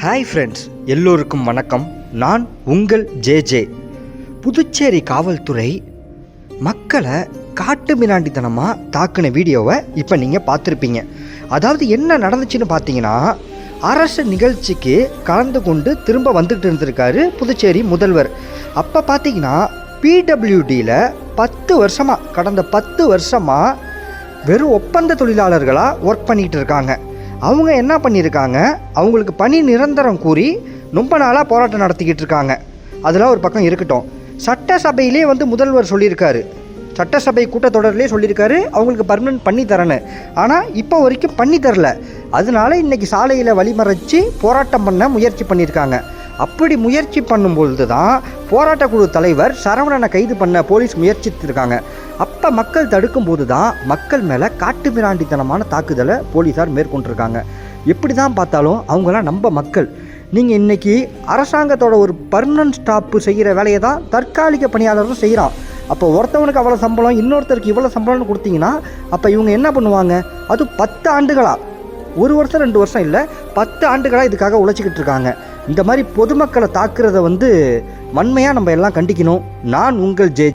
Hi friends, எல்லோருக்கும் வணக்கம். நான் உங்கள் ஜே. புதுச்சேரி காவல்துறை மக்களை காட்டு மிராண்டித்தனமாக தாக்குன வீடியோவை இப்போ நீங்கள் பார்த்துருப்பீங்க. அதாவது என்ன நடந்துச்சுன்னு பார்த்தீங்கன்னா, அரசு நிகழ்ச்சிக்கு கலந்து கொண்டு திரும்ப வந்துட்டு இருந்திருக்காரு புதுச்சேரி முதல்வர். அப்போ பார்த்தீங்கன்னா பிடபிள்யூடியில் 10 வருஷமாக கடந்த 10 வருஷமாக வெறும் ஒப்பந்த தொழிலாளர்களாக ஒர்க் பண்ணிகிட்டு இருக்காங்க. அவங்க என்ன பண்ணியிருக்காங்க, அவங்களுக்கு பணி நிரந்தரம் கூறி ரொம்ப நாளாக போராட்டம் நடத்திக்கிட்டு இருக்காங்க. அதெல்லாம் ஒரு பக்கம் இருக்கட்டும். சட்டசபையிலே முதல்வர் சொல்லியிருக்காரு, சட்டசபை கூட்டத்தொடரிலே சொல்லியிருக்காரு அவங்களுக்கு பர்மனன்ட் பண்ணி தரேன்னு. ஆனால் இப்போ வரைக்கும் பண்ணி தரல. அதனால இன்றைக்கி சாலையில் வழிமறைச்சி போராட்டம் பண்ண முயற்சி பண்ணியிருக்காங்க. அப்படி முயற்சி பண்ணும்பொழுது தான் போராட்ட குழு தலைவர் சரவணனை கைது பண்ண போலீஸ் முயற்சித்திருக்காங்க. அப்போ மக்கள் தடுக்கும்போது தான் மக்கள் மேலே காட்டு மிராண்டித்தனமான தாக்குதலை போலீஸார் மேற்கொண்டிருக்காங்க. எப்படி தான் பார்த்தாலும் அவங்களாம் நம்ம மக்கள். நீங்கள் இன்றைக்கி அரசாங்கத்தோட ஒரு பர்மனன்ட் ஸ்டாப்பு செய்கிற வேலையை தான் தற்காலிக பணியாளரும் செய்கிறான். அப்போ ஒருத்தவனுக்கு அவ்வளோ சம்பளம், இன்னொருத்தருக்கு இவ்வளோ சம்பளம்னு கொடுத்தீங்கன்னா அப்போ இவங்க என்ன பண்ணுவாங்க? அது 10 ஆண்டுகளாக, 1 வருஷம் 2 வருஷம் இல்லை, 10 ஆண்டுகளாக இதுக்காக உழைச்சிக்கிட்டு இருக்காங்க. இந்த மாதிரி பொதுமக்களை தாக்குறத வன்மையாக நம்ம எல்லாம் கண்டிக்கணும். நான் உங்கள் ஜே.